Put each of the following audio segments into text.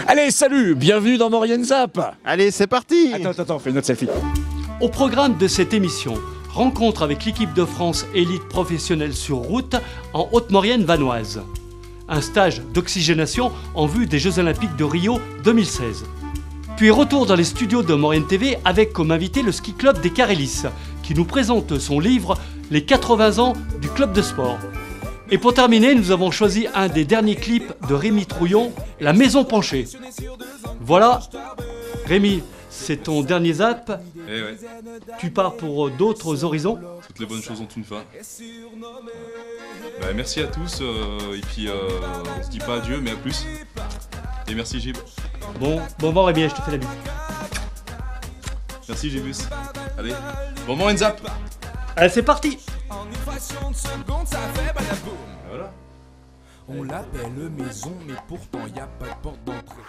Allez, salut, bienvenue dans Maurienne Zap. Allez, c'est parti. Attends, fais notre selfie. Au programme de cette émission, rencontre avec l'équipe de France élite professionnelle sur route en Haute-Maurienne vanoise. Un stage d'oxygénation en vue des Jeux Olympiques de Rio 2016. Puis retour dans les studios de Maurienne TV avec comme invité le ski club des Carélis, qui nous présente son livre « Les 80 ans du club de sport ». Et pour terminer, nous avons choisi un des derniers clips de Rémi Trouillon, « La maison penchée ». Voilà, Rémi, c'est ton dernier zap. Eh ouais. Tu pars pour d'autres horizons. Toutes les bonnes choses ont une fin. Bah, merci à tous, et puis on se dit pas adieu, mais à plus. Et merci Gib. Bon Rémi, je te fais la bise. Merci Gibus. Allez, bon moment zap. Allez, c'est parti. Voilà. On l'appelle maison, mais pourtant y a pas de porte d'entrée.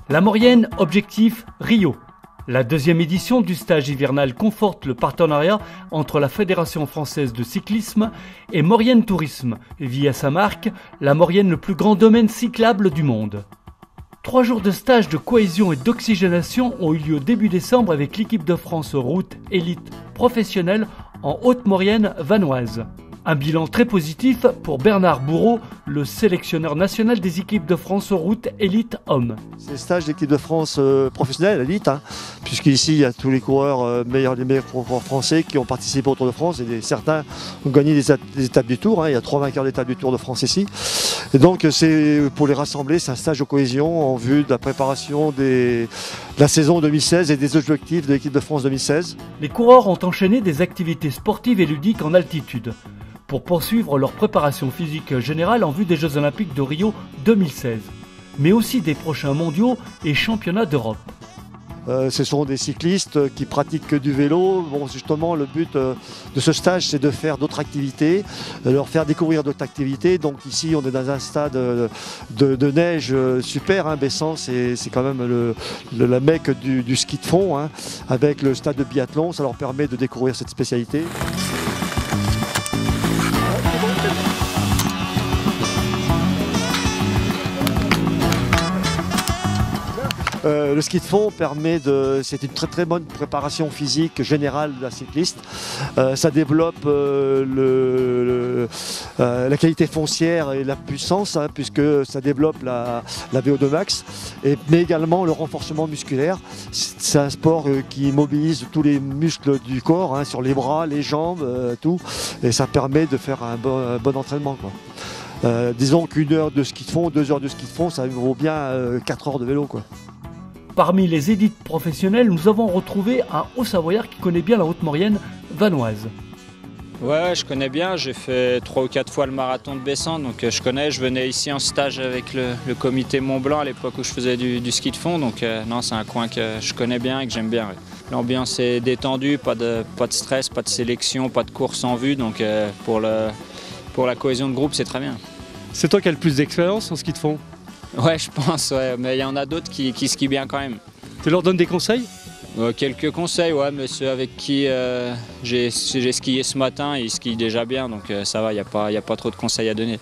La Maurienne, objectif Rio. La deuxième édition du stage hivernal conforte le partenariat entre la Fédération française de cyclisme et Maurienne Tourisme, via sa marque, la Maurienne, le plus grand domaine cyclable du monde. 3 jours de stage de cohésion et d'oxygénation ont eu lieu début décembre avec l'équipe de France route élite professionnelle en Haute-Maurienne vanoise. Un bilan très positif pour Bernard Bourreau, le sélectionneur national des équipes de France route élite hommes. C'est le stage d'équipe de France professionnelle, élite, puisqu'ici il y a tous les coureurs, les meilleurs coureurs français qui ont participé au Tour de France et certains ont gagné des étapes du Tour. Il y a 3 vainqueurs d'étapes du Tour de France ici. Et donc c'est pour les rassembler, c'est un stage de cohésion en vue de la préparation de la saison 2016 et des objectifs de l'équipe de France 2016. Les coureurs ont enchaîné des activités sportives et ludiques en altitude pour poursuivre leur préparation physique générale en vue des Jeux Olympiques de Rio 2016, mais aussi des prochains mondiaux et championnats d'Europe. Ce sont des cyclistes qui pratiquent que du vélo. Bon, justement, le but de ce stage, c'est de faire d'autres activités, de leur faire découvrir d'autres activités. Donc ici, on est dans un stade de neige super, Bessan, c'est quand même la mecque du ski de fond, avec le stade de biathlon. Ça leur permet de découvrir cette spécialité. Le ski de fond c'est une très bonne préparation physique générale de la cycliste. Ça développe la qualité foncière et la puissance, puisque ça développe la VO2 max, mais également le renforcement musculaire. C'est un sport qui mobilise tous les muscles du corps, sur les bras, les jambes, tout, et ça permet de faire un bon entraînement, quoi. Disons qu'1 heure de ski de fond, 2 heures de ski de fond, ça vaut bien 4 heures de vélo, quoi. Parmi les élites professionnelles, nous avons retrouvé un Haut-Savoyard qui connaît bien la Haute-Maurienne vanoise. Ouais, je connais bien, j'ai fait 3 ou 4 fois le marathon de Bessan, donc je connais, je venais ici en stage avec le comité Mont Blanc à l'époque où je faisais du ski de fond, donc non, c'est un coin que je connais bien et que j'aime bien. Ouais. L'ambiance est détendue, pas de stress, pas de sélection, pas de course en vue, donc pour la cohésion de groupe, c'est très bien. C'est toi qui as le plus d'expérience en ski de fond? Ouais, je pense, ouais. Mais il y en a d'autres qui skient bien quand même. Tu leur donnes des conseils? Quelques conseils, ouais, mais ceux avec qui j'ai skié ce matin, ils skient déjà bien, donc ça va, il n'y a pas trop de conseils à donner.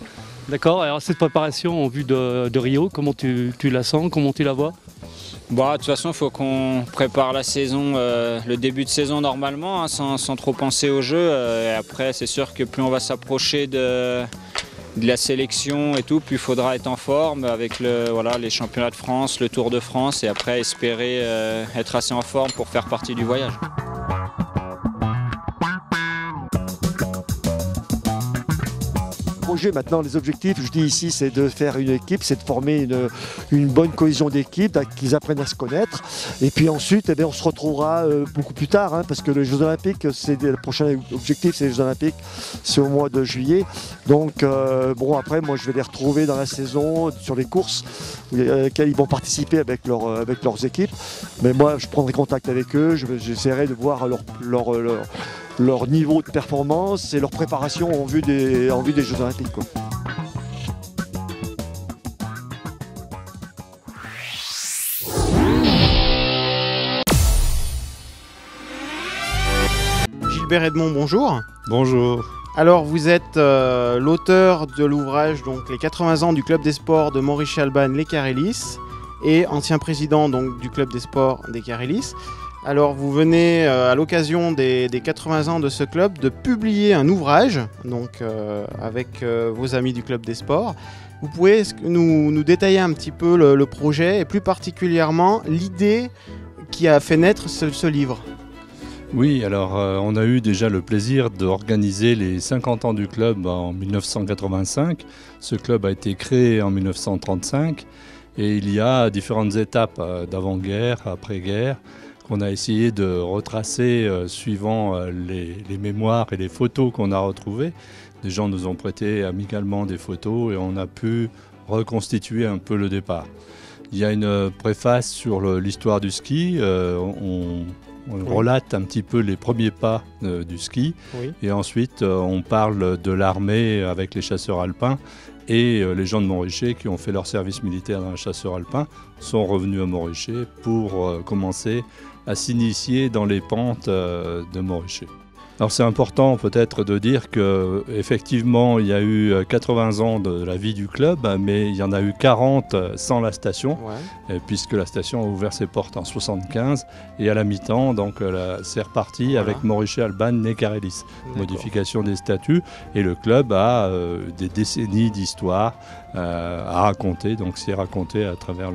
D'accord, alors cette préparation en vue de Rio, comment tu la sens, comment tu la vois? Bah, de toute façon, il faut qu'on prépare la saison, le début de saison normalement, sans trop penser au jeu. Et après, c'est sûr que plus on va s'approcher de la sélection et tout, puis il faudra être en forme avec les championnats de France, le Tour de France, et après espérer être assez en forme pour faire partie du voyage. Projet maintenant, les objectifs, je dis ici, c'est de faire une équipe, c'est de former une bonne cohésion d'équipe, qu'ils apprennent à se connaître. Et puis ensuite, on se retrouvera beaucoup plus tard, parce que les Jeux Olympiques, le prochain objectif, c'est les Jeux Olympiques, c'est au mois de juillet. Donc après, moi, je vais les retrouver dans la saison, sur les courses, auxquelles ils vont participer avec leurs équipes. Mais moi, je prendrai contact avec eux, j'essaierai de voir leur niveau de performance et leur préparation en vue des Jeux Olympiques, quoi. Hubert Edmond, bonjour. Bonjour. Alors vous êtes l'auteur de l'ouvrage donc les 80 ans du club des sports de Maurice Alban les Carélis et ancien président donc du club des sports des Carélis. Alors vous venez à l'occasion des 80 ans de ce club de publier un ouvrage donc avec vos amis du club des sports. Vous pouvez nous détailler un petit peu le projet et plus particulièrement l'idée qui a fait naître ce livre? Oui, alors on a eu déjà le plaisir d'organiser les 50 ans du club en 1985. Ce club a été créé en 1935 et il y a différentes étapes d'avant-guerre, après-guerre, qu'on a essayé de retracer suivant les mémoires et les photos qu'on a retrouvées. Des gens nous ont prêté amicalement des photos et on a pu reconstituer un peu le départ. Il y a une préface sur l'histoire du ski. On relate un petit peu les premiers pas du ski. Oui. Et ensuite on parle de l'armée avec les chasseurs alpins et les gens de Montricher qui ont fait leur service militaire dans les chasseurs alpins sont revenus à Montricher pour commencer à s'initier dans les pentes de Montricher. Alors c'est important peut-être de dire qu'effectivement il y a eu 80 ans de la vie du club, mais il y en a eu 40 sans la station, puisque la station a ouvert ses portes en 1975 et à la mi-temps, donc c'est reparti avec Maurice Alban né Carélis. Modification des statuts et le club a des décennies d'histoire à raconter, donc c'est raconté à travers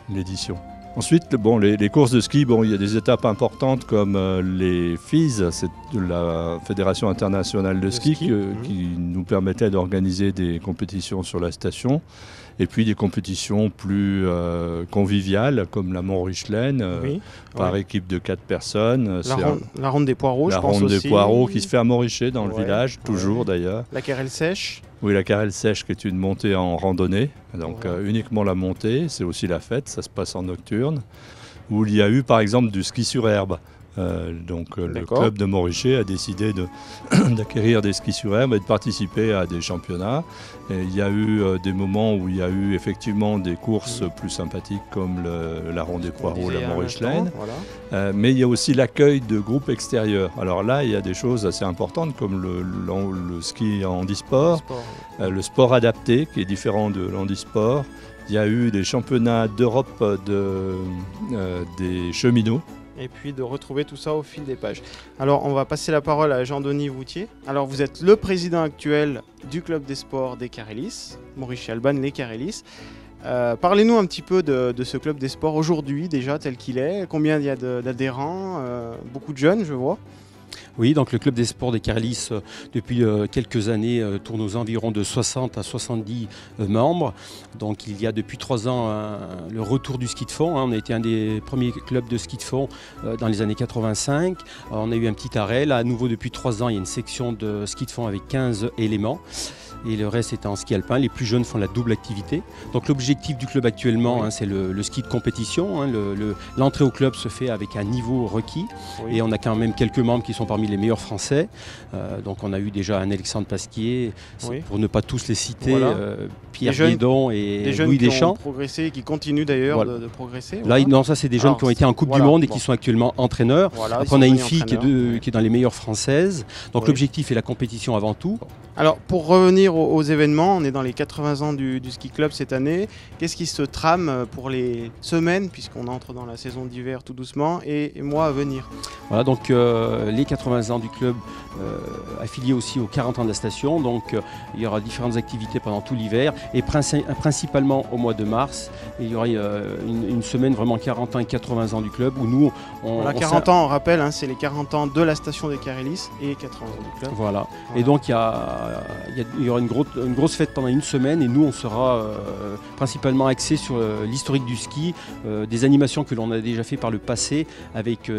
l'édition. Ensuite, bon, les courses de ski, bon, il y a des étapes importantes comme les FIS, c'est la Fédération internationale de ski qui nous permettait d'organiser des compétitions sur la station. Et puis des compétitions plus conviviales comme la Mont-Richelaine, par équipe de 4 personnes. La ronde des poireaux, je pense aussi. La ronde des poireaux qui se fait à Montricher dans le village, toujours d'ailleurs. La carrelle sèche. Oui, la carrelle sèche qui est une montée en randonnée, donc uniquement la montée, c'est aussi la fête, ça se passe en nocturne. Où il y a eu par exemple du ski sur herbe. Le club de Montricher a décidé d'acquérir des skis sur herbe et de participer à des championnats. Et il y a eu des moments où il y a eu effectivement des courses plus sympathiques comme la ronde des poireaux, la Mont-Richelaine. Mais il y a aussi l'accueil de groupes extérieurs. Alors là, il y a des choses assez importantes comme le ski en handisport, le sport adapté qui est différent de l'handisport. Il y a eu des championnats d'Europe des cheminots. Et puis de retrouver tout ça au fil des pages. Alors on va passer la parole à Jean-Denis Voutier. Alors vous êtes le président actuel du club des sports des Carélis, Maurice Alban les Carélis. Parlez-nous un petit peu de ce club des sports aujourd'hui déjà tel qu'il est. Combien il y a d'adhérents, beaucoup de jeunes je vois. Oui, donc le club des sports des Carélis depuis quelques années tourne aux environs de 60 à 70 membres. Donc il y a depuis 3 ans le retour du ski de fond. On a été un des premiers clubs de ski de fond dans les années 85. On a eu un petit arrêt. Là, à nouveau depuis 3 ans, il y a une section de ski de fond avec 15 éléments. Et le reste est en ski alpin. Les plus jeunes font la double activité. Donc l'objectif du club actuellement, c'est le ski de compétition. L'entrée au club se fait avec un niveau requis. Et on a quand même quelques membres qui sont parmi les meilleurs français. Donc on a eu déjà un Alexandre Pasquier, pour ne pas tous les citer, Pierre Guédon et Louis Deschamps. Des jeunes qui ont progressé et qui continuent d'ailleurs de progresser. Là, non, ça c'est des jeunes qui ont été en Coupe du Monde et qui sont actuellement entraîneurs. Après on a une fille qui est dans les meilleures françaises. Donc l'objectif est la compétition avant tout. Alors pour revenir aux événements, on est dans les 80 ans du ski club cette année. Qu'est-ce qui se trame pour les semaines, puisqu'on entre dans la saison d'hiver tout doucement, et mois à venir? Voilà, donc les 80 ans du club affilié aussi aux 40 ans de la station. Donc il y aura différentes activités pendant tout l'hiver et principalement au mois de mars. Et il y aura une semaine vraiment 40 ans et 80 ans du club où nous... On 40 ans, on rappelle, c'est les 40 ans de la station des Carélis et 80 ans du club. Voilà. Et donc il y aura une grosse fête pendant une semaine et nous on sera principalement axé sur l'historique du ski, des animations que l'on a déjà fait par le passé avec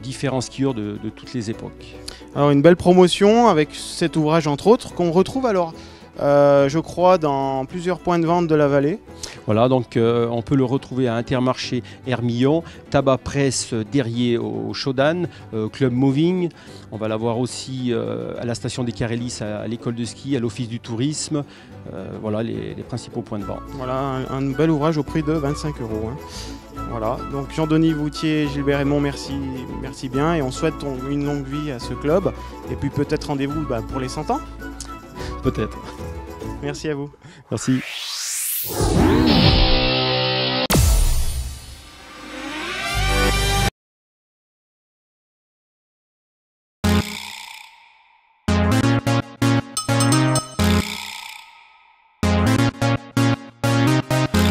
différents skieurs de toutes les époques. Alors une belle promotion avec cet ouvrage entre autres qu'on retrouve alors je crois dans plusieurs points de vente de la vallée. Voilà, donc on peut le retrouver à Intermarché Hermillon, Tabac Presse Derrier au Chaudan, Club Moving. On va l'avoir aussi à la station des Carélis, à l'école de ski, à l'office du tourisme. Voilà les principaux points de vente. Voilà un bel ouvrage au prix de 25 €. Voilà, donc Jean-Denis Voutier, Gilbert Raymond, merci bien, et on souhaite une longue vie à ce club, et puis peut-être rendez-vous pour les 100 ans. Peut-être. Merci à vous. Merci.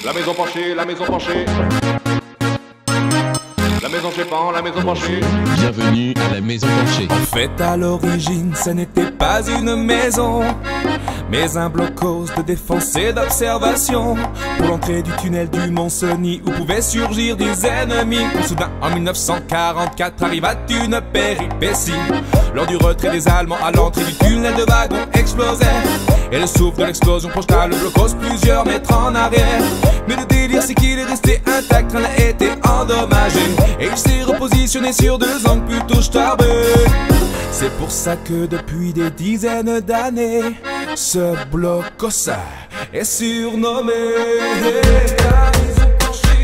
La maison penchée, la maison penchée. La maison chez la maison penchée. Bienvenue à la maison penchée. En fait, à l'origine, ce n'était pas une maison, mais un blocos de défense et d'observation pour l'entrée du tunnel du Mont-Cenis où pouvaient surgir des ennemis. Soudain, en 1944, arriva une péripétie. Lors du retrait des Allemands à l'entrée du tunnel, de wagons explosait et le souffle de l'explosion projeta le blocos plusieurs mètres en arrière. Mais le délire, c'est qu'il est resté intact, rien n'a été endommagé et il s'est repositionné sur 2 angles plutôt starbés. C'est pour ça que depuis des dizaines d'années, ce blocos est surnommé.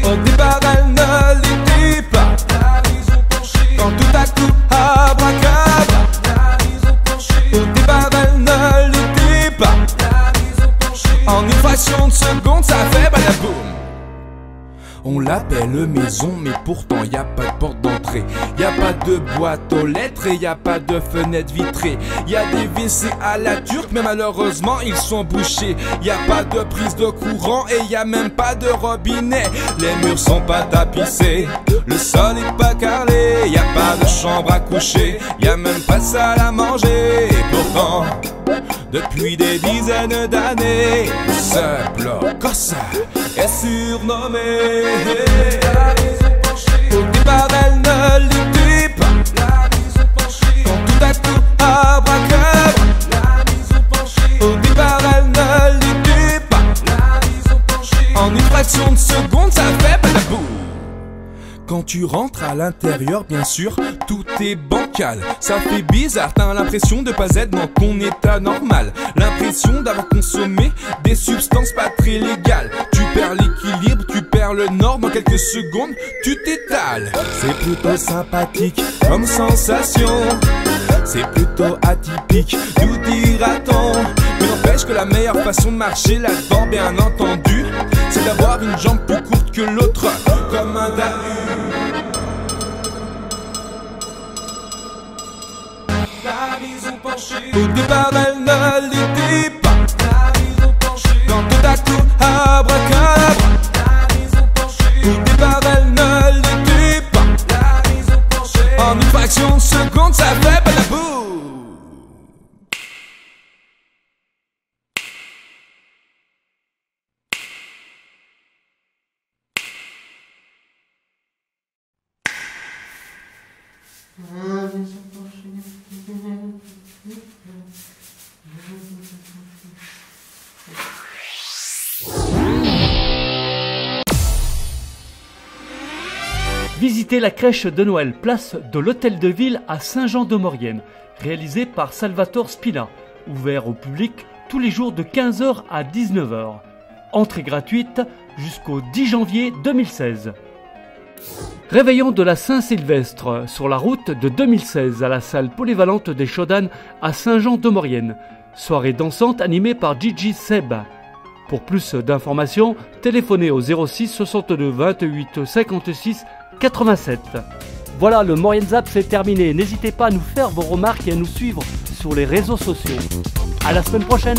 Au départ, elle ne l'était pas. Quand tout à coup, abracadabra. Au départ, elle ne l'était pas. En une fraction de seconde, ça fait badaboum. On l'appelle maison, mais pourtant y a pas de porte d'entrée. Y a pas de boîte aux lettres et y a pas de fenêtre vitrée. Y a des WC à la turque, mais malheureusement ils sont bouchés. Y a pas de prise de courant et y a même pas de robinet. Les murs sont pas tapissés, le sol est pas carrelé. Y a pas de chambre à coucher, y a même pas de salle à manger. Et pourtant, depuis des dizaines d'années, ce blocos est surnommé. Au départ, elle ne l'était pas. Quand tout à coup, abracadabra. Au départ, elle ne l'était pas. En une fraction de seconde, ça fait badaboum. Quand tu rentres à l'intérieur, bien sûr, tout est bancal. Ça fait bizarre, t'as l'impression de pas être dans ton état normal. L'impression d'avoir consommé des substances pas très légales. Tu perds l'équilibre, tu perds le nord, dans quelques secondes, tu t'étales. C'est plutôt sympathique comme sensation, c'est plutôt atypique, nous dira-t-on. Mais n'empêche que la meilleure façon de marcher là-dedans, bien entendu, c'est d'avoir une jambe plus courte que l'autre, comme un dahu. La maison penchée. Au départ, elle ne l'était pas. La maison penchée. Quand tout à coup, abracadabra. La maison penchée. Au départ, elle ne l'était pas. La maison penchée. En une fraction de seconde, ça fait badaboum. Visitez la crèche de Noël, place de l'Hôtel de Ville à Saint-Jean-de-Maurienne, réalisée par Salvatore Spina, ouvert au public tous les jours de 15h à 19h. Entrée gratuite jusqu'au 10 janvier 2016. Réveillon de la Saint-Sylvestre sur la route de 2016 à la salle polyvalente des Chaudanes à Saint-Jean-de-Maurienne. Soirée dansante animée par Gigi Seb. Pour plus d'informations, téléphonez au 06 62 28 56 87. Voilà, le Maurienne Zap c'est terminé. N'hésitez pas à nous faire vos remarques et à nous suivre sur les réseaux sociaux. À la semaine prochaine.